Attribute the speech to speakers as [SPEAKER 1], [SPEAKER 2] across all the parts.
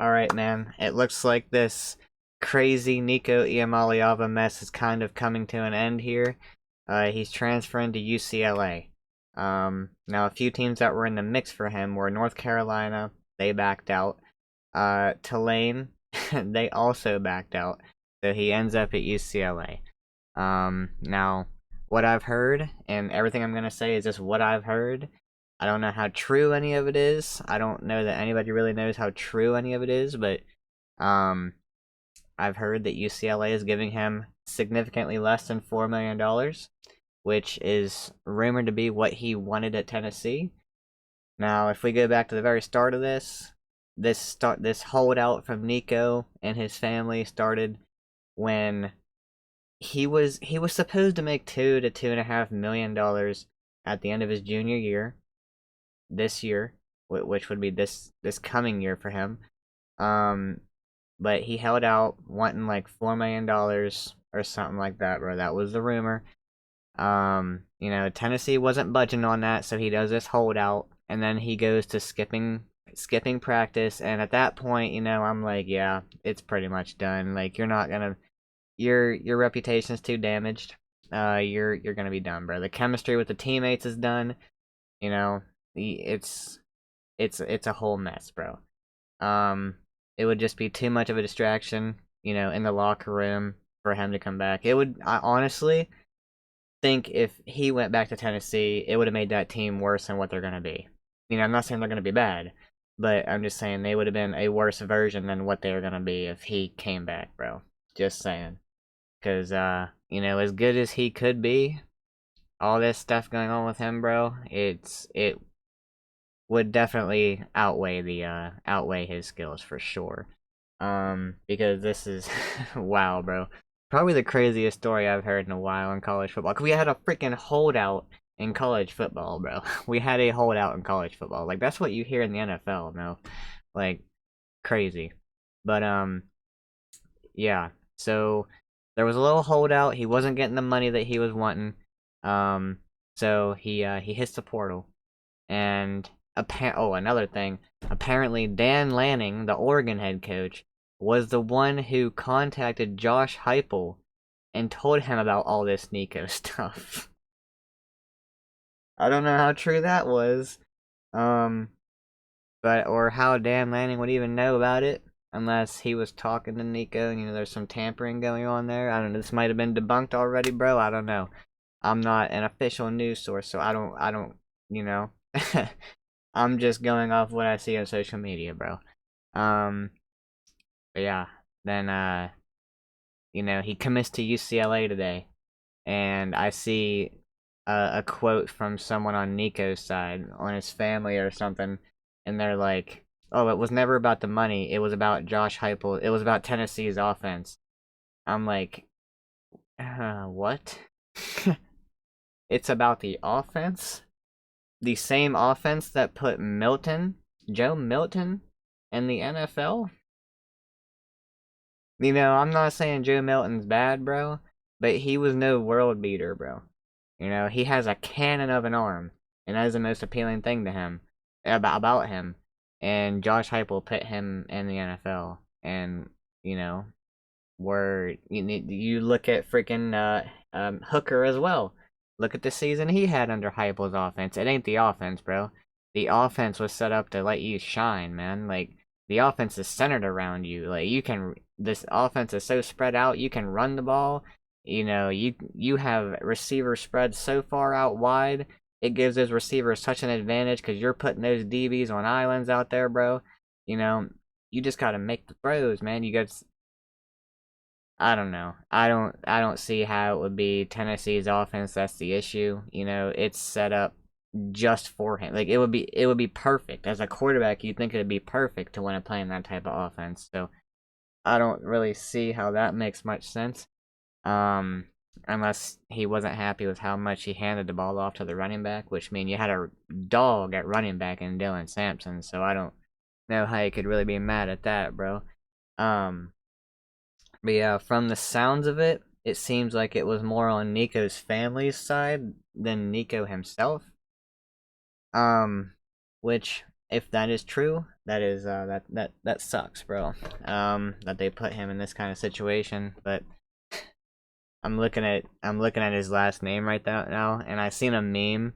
[SPEAKER 1] Alright, man. It looks like this crazy Nico Iamaleava mess is kind of coming to an end here. He's transferring to UCLA. Now a few teams that were in the mix for him were North Carolina, they backed out. Tulane, they also backed out. So he ends up at UCLA. Now, what I've heard, and everything I'm gonna say is just what I've heard. I don't know how true any of it is. I don't know that anybody really knows how true any of it is, but um, I've heard that UCLA is giving him significantly less than $4 million, which is rumored to be what he wanted at Tennessee. Now, if we go back to the very start of this holdout from Nico and his family started when he was supposed to make $2 to $2.5 million at the end of his junior year, this year, which would be this coming year for him. Um, but he held out wanting like $4 million or something like that, bro. That was the rumor. Tennessee wasn't budging on that, so he does this holdout, and then he goes to skipping practice, and at that point, I'm like, yeah, it's pretty much done. Like you're not gonna your reputation's too damaged. You're gonna be done, bro. The chemistry with the teammates is done. You know, it's it's a whole mess, bro. Um, it would just be too much of a distraction, in the locker room for him to come back. I honestly think if he went back to Tennessee, it would have made that team worse than what they're gonna be. I'm not saying they're gonna be bad, but I'm just saying they would have been a worse version than what they were gonna be if he came back, bro. Just saying. Because, as good as he could be, all this stuff going on with him, bro, it would definitely outweigh his skills for sure. Because this is wow, bro. Probably the craziest story I've heard in a while in college football. 'Cause we had a freaking holdout in college football, bro. We had a holdout in college football. Like that's what you hear in the NFL, no? Like crazy. But yeah. So there was a little holdout. He wasn't getting the money that he was wanting. Um, so he hits the portal, and another thing. Apparently, Dan Lanning, the Oregon head coach, was the one who contacted Josh Heupel and told him about all this Nico stuff. I don't know how true that was. Um, or how Dan Lanning would even know about it unless he was talking to Nico and there's some tampering going on there. I don't know. This might have been debunked already, bro. I don't know. I'm not an official news source, so I don't, you know. I'm just going off what I see on social media, bro. Um, but yeah, then he commits to UCLA today, and I see a quote from someone on Nico's side, on his family or something, and they're like, "Oh, it was never about the money. It was about Josh Heupel. It was about Tennessee's offense." I'm like, what? It's about the offense? The same offense that put Joe Milton, in the NFL? I'm not saying Joe Milton's bad, bro, but he was no world beater, bro. He has a cannon of an arm, and that is the most appealing thing to him, about him. And Josh Heupel put him in the NFL, and where you look at freaking Hooker as well. Look at the season he had under Heupel's offense. It ain't the offense, bro. The offense was set up to let you shine, man. Like the offense is centered around you. Like this offense is so spread out. You can run the ball. You have receivers spread so far out wide. It gives those receivers such an advantage because you're putting those DBs on islands out there, bro. You just gotta make the throws, man. I don't know. I don't see how it would be Tennessee's offense that's the issue. It's set up just for him. Like it would be perfect. As a quarterback, you'd think it'd be perfect to win a playing that type of offense. So I don't really see how that makes much sense. Um unless he wasn't happy with how much he handed the ball off to the running back, which means you had a dog at running back in Dylan Sampson, so I don't know how you could really be mad at that, bro. Um but yeah, from the sounds of it, it seems like it was more on Nico's family's side than Nico himself. Um, which if that is true, that is that sucks, bro. That they put him in this kind of situation. But I'm looking at his last name right now, and I seen a meme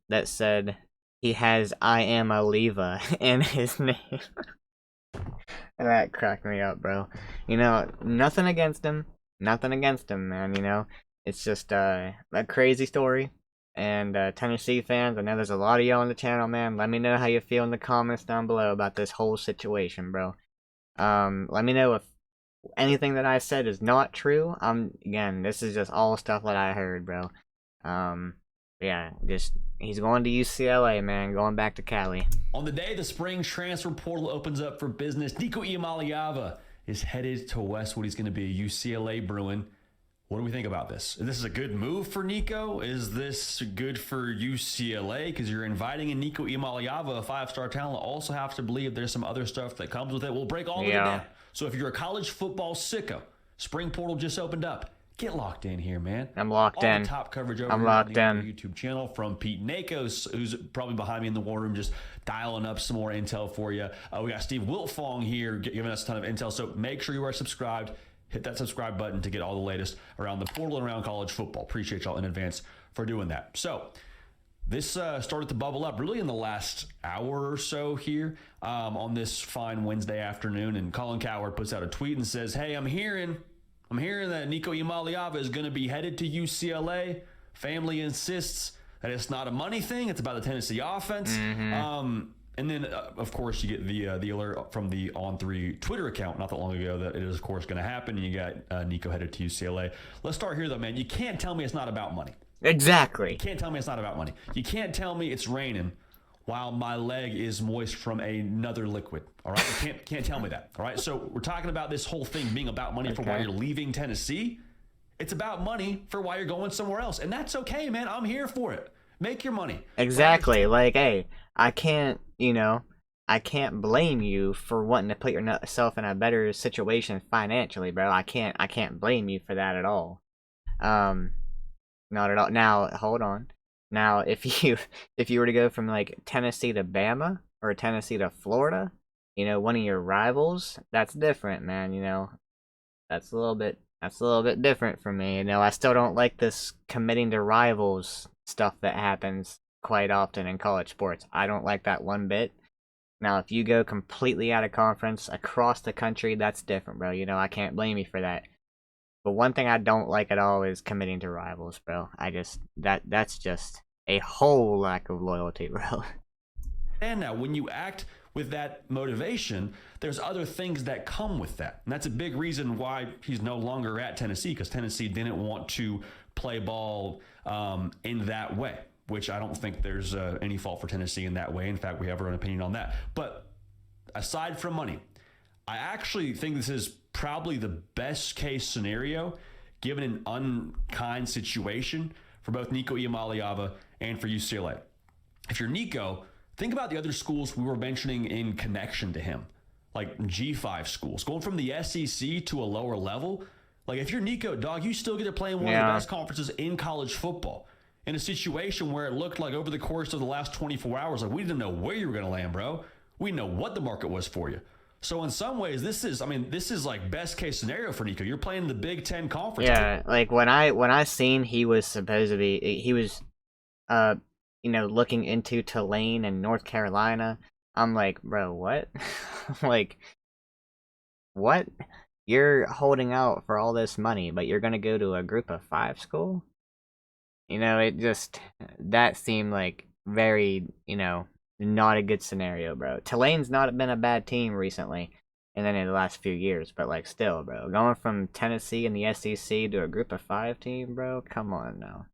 [SPEAKER 1] that said he has Iamaleava in his name. And that cracked me up, bro. Nothing against him. Nothing against him, man, It's just a crazy story. And Tennessee fans, I know there's a lot of y'all on the channel, man. Let me know how you feel in the comments down below about this whole situation, bro. Let me know if anything that I said is not true. Again, this is just all stuff that I heard, bro. Yeah, he's going to UCLA, man, going back to Cali.
[SPEAKER 2] On the day the spring transfer portal opens up for business, Nico Iamaleava is headed to Westwood. He's going to be a UCLA Bruin. What do we think about this? Is this a good move for Nico? Is this good for UCLA? Because you're inviting in Nico Iamaleava, a 5-star talent. Also have to believe there's some other stuff that comes with it. We'll break all of it down. So if you're a college football sicko, spring portal just opened up. Get locked in here, man.
[SPEAKER 1] I'm locked in.
[SPEAKER 2] The top coverage over
[SPEAKER 1] I'm
[SPEAKER 2] here
[SPEAKER 1] locked
[SPEAKER 2] on the
[SPEAKER 1] in.
[SPEAKER 2] YouTube channel from Pete Nakos, who's probably behind me in the war room, just dialing up some more intel for you. We got Steve Wiltfong here giving us a ton of intel. So make sure you are subscribed. Hit that subscribe button to get all the latest around the portal and around college football. Appreciate y'all in advance for doing that. So this started to bubble up really in the last hour or so here on this fine Wednesday afternoon. And Colin Cowherd puts out a tweet and says, hey, I'm hearing that Nico Iamaleava is going to be headed to UCLA. Family insists that it's not a money thing. It's about the Tennessee offense. Mm-hmm. And then, of course, you get the alert from the On3 Twitter account not that long ago that it is, of course, going to happen. You got Nico headed to UCLA. Let's start here, though, man. You can't tell me it's not about money.
[SPEAKER 1] Exactly.
[SPEAKER 2] You can't tell me it's not about money. You can't tell me it's raining while my leg is moist from another liquid. All right? You can't tell me that. All right? So we're talking about this whole thing being about money for why you're leaving Tennessee. It's about money for why you're going somewhere else. And that's okay, man. I'm here for it. Make your money.
[SPEAKER 1] Exactly. Right? Like, hey, I can't blame you for wanting to put yourself in a better situation financially, bro. I can't blame you for that at all. Not at all. Now, hold on. Now, if you were to go from like Tennessee to Bama or Tennessee to Florida, one of your rivals, that's different, man. That's a little bit different for me. I still don't like this committing to rivals stuff that happens quite often in college sports. I don't like that one bit. Now, if you go completely out of conference across the country, that's different, bro. I can't blame you for that. But one thing I don't like at all is committing to rivals, bro. That's just a whole lack of loyalty, bro.
[SPEAKER 2] And now, when you act with that motivation, there's other things that come with that. And that's a big reason why he's no longer at Tennessee, because Tennessee didn't want to play ball in that way, which I don't think there's any fault for Tennessee in that way. In fact, we have our own opinion on that. But aside from money, I actually think this is probably the best case scenario, given an unkind situation for both Nico Iamaleava and for UCLA. If you're Nico, think about the other schools we were mentioning in connection to him, like G5 schools, going from the SEC to a lower level. Like, if you're Nico, dog, you still get to play in one of the best conferences in college football. In a situation where it looked like over the course of the last 24 hours, like, we didn't know where you were going to land, bro. We didn't know what the market was for you. So in some ways, this is like best case scenario for Nico. You're playing the Big Ten conference.
[SPEAKER 1] Yeah, like when I seen he was looking into Tulane and North Carolina, I'm like, bro, what? Like, what? You're holding out for all this money, but you're gonna go to a group of 5 school? That seemed like very, not a good scenario, bro. Tulane's not been a bad team recently, and then in the last few years, but like still, bro, going from Tennessee and the SEC to a group of 5 team, bro, come on now.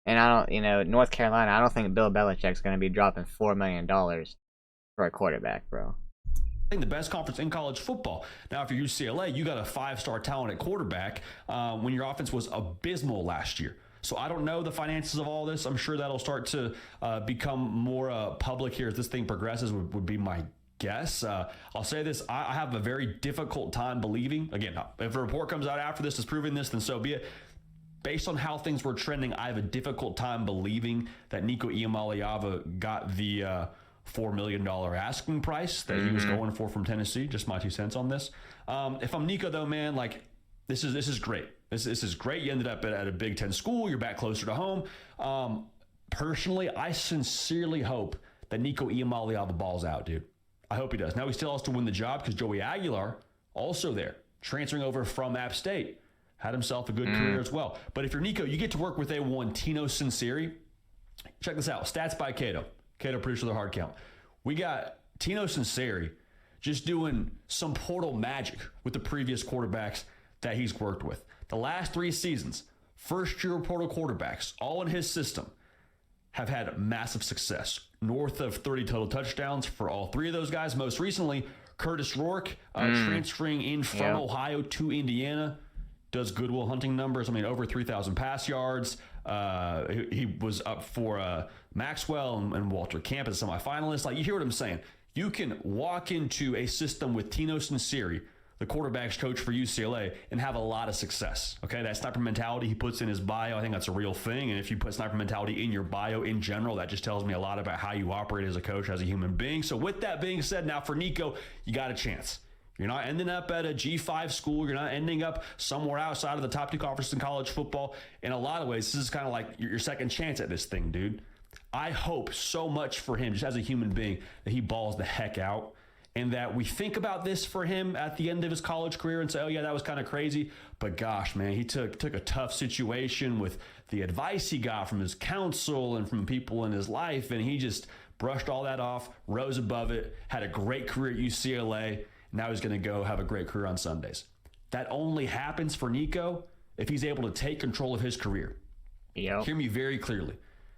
[SPEAKER 1] And I don't, North Carolina, I don't think Bill Belichick's gonna be dropping $4 million for a quarterback, bro.
[SPEAKER 2] The best conference in college football. Now, if you're UCLA, you got a 5-star talent at quarterback when your offense was abysmal last year. So I don't know the finances of all this. I'm sure that'll start to become more public here as this thing progresses, would be my guess. I'll say this. I have a very difficult time believing, again, if a report comes out after this is proving this, then so be it. Based on how things were trending, I have a difficult time believing that Nico Iamaleava got the $4 million asking price that he was going for from Tennessee. Just my 2 cents on this. If I'm Nico, though, man, like this is great. This is great. You ended up at a Big Ten school. You're back closer to home. Personally, I sincerely hope that Nico Iamaleava balls out, dude. I hope he does. Now he still has to win the job because Joey Aguilar, also there, transferring over from App State, had himself a good career as well. But if you're Nico, you get to work with A1 Tino Sinceri. Check this out. Stats by Cato. Cato producer of the hard count. We got Tino Sinceri just doing some portal magic with the previous quarterbacks that he's worked with. The last 3 seasons, first-year portal quarterbacks, all in his system, have had massive success. North of 30 total touchdowns for all 3 of those guys. Most recently, Curtis Rourke, transferring in from Ohio to Indiana, does Goodwill Hunting numbers. I mean, over 3,000 pass yards. He was up for Maxwell and Walter Camp as semifinalists. Like, you hear what I'm saying? You can walk into a system with Tino Sinceri, the quarterback's coach for UCLA, and have a lot of success. Okay, that sniper mentality he puts in his bio, I think that's a real thing. And if you put sniper mentality in your bio in general, that just tells me a lot about how you operate as a coach, as a human being. So with that being said, now for Nico, you got a chance. You're not ending up at a G5 school. You're not ending up somewhere outside of the top 2 conferences in college football. In a lot of ways, this is kind of like your second chance at this thing, dude. I hope so much for him, just as a human being, that he balls the heck out. And that we think about this for him at the end of his college career and say, oh, yeah, that was kind of crazy. But gosh, man, he took a tough situation with the advice he got from his counsel and from people in his life. And he just brushed all that off, rose above it, had a great career at UCLA. Now he's going to go have a great career on Sundays. That only happens for Nico if he's able to take control of his career.
[SPEAKER 1] Yep.
[SPEAKER 2] Hear me very clearly.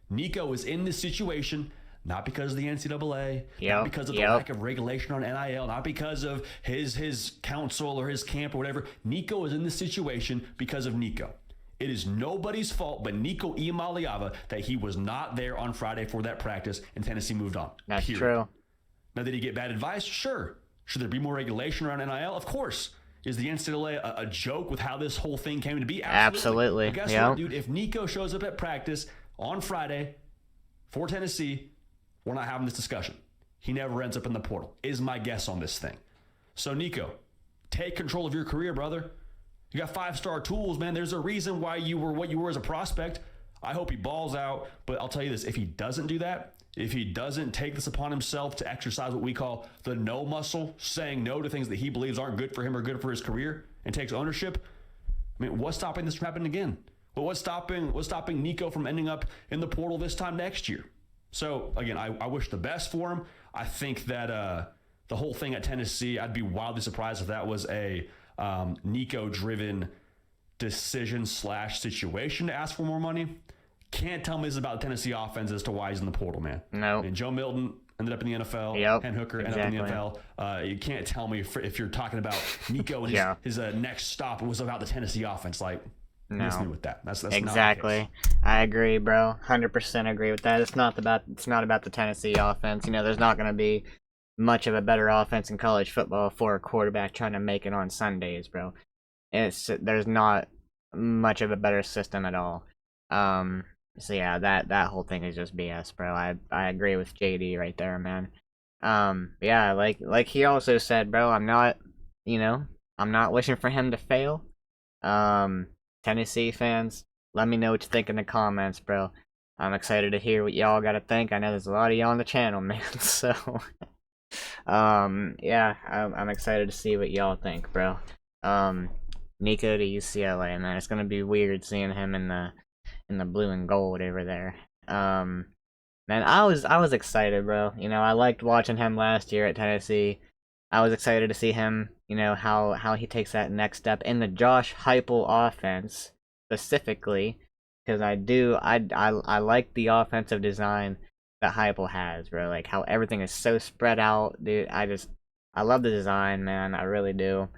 [SPEAKER 2] Nico is in this situation not because of the NCAA, not because of the lack of regulation on NIL, not because of his counsel or his camp or whatever. Nico is in this situation because of Nico. It is nobody's fault but Nico Iamaleava that he was not there on Friday for that practice and Tennessee moved on.
[SPEAKER 1] That's true.
[SPEAKER 2] Now, did he get bad advice? Sure. Should there be more regulation around NIL? Of course. Is the NCAA a joke with how this whole thing came to be?
[SPEAKER 1] Absolutely.
[SPEAKER 2] But guess what, dude? If Nico shows up at practice on Friday for Tennessee, we're not having this discussion. He never ends up in the portal, is my guess on this thing. So, Nico, take control of your career, brother. You got 5-star tools, man. There's a reason why you were what you were as a prospect. I hope he balls out. But I'll tell you this, if he doesn't do that, if he doesn't take this upon himself to exercise what we call the no muscle, saying no to things that he believes aren't good for him or good for his career, and takes ownership, I mean, what's stopping this from happening again? Well, what's stopping Nico from ending up in the portal this time next year? So, again, I wish the best for him. I think that the whole thing at Tennessee, I'd be wildly surprised if that was a Nico-driven decision/situation to ask for more money. Can't tell me this about the Tennessee offense as to why he's in the portal, man.
[SPEAKER 1] No.
[SPEAKER 2] I mean, Joe Milton ended up in the NFL.
[SPEAKER 1] Yep.
[SPEAKER 2] Ken Hooker ended up in the NFL. You can't tell me if you're talking about Nico and his next stop was about the Tennessee offense. Like, miss me with that. That's
[SPEAKER 1] exactly.
[SPEAKER 2] Not the case.
[SPEAKER 1] I agree, bro. 100% agree with that. It's not about the Tennessee offense. You know, there's not going to be much of a better offense in college football for a quarterback trying to make it on Sundays, bro. There's not much of a better system at all. So yeah, that whole thing is just BS, bro. I agree with JD right there, man. Yeah, like he also said, bro, I'm not wishing for him to fail. Tennessee fans, let me know what you think in the comments, bro. I'm excited to hear what y'all gotta think. I know there's a lot of y'all on the channel, man. So, yeah, I'm excited to see what y'all think, bro. Nico to UCLA, man. It's gonna be weird seeing him in the blue and gold over there. Man, I was excited, bro. You know, I liked watching him last year at Tennessee. I was excited to see him, you know, how he takes that next step in the Josh Heupel offense specifically, because I like the offensive design that Heupel has, bro. Like how everything is so spread out, dude. I love the design, man. I really do.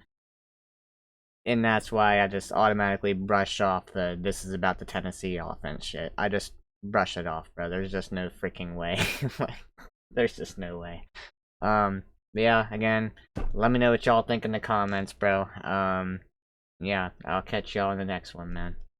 [SPEAKER 1] And that's why I just automatically brush off this is about the Tennessee offense shit. I just brush it off, bro. There's just no freaking way. There's just no way. But yeah, again, let me know what y'all think in the comments, bro. Yeah, I'll catch y'all in the next one, man.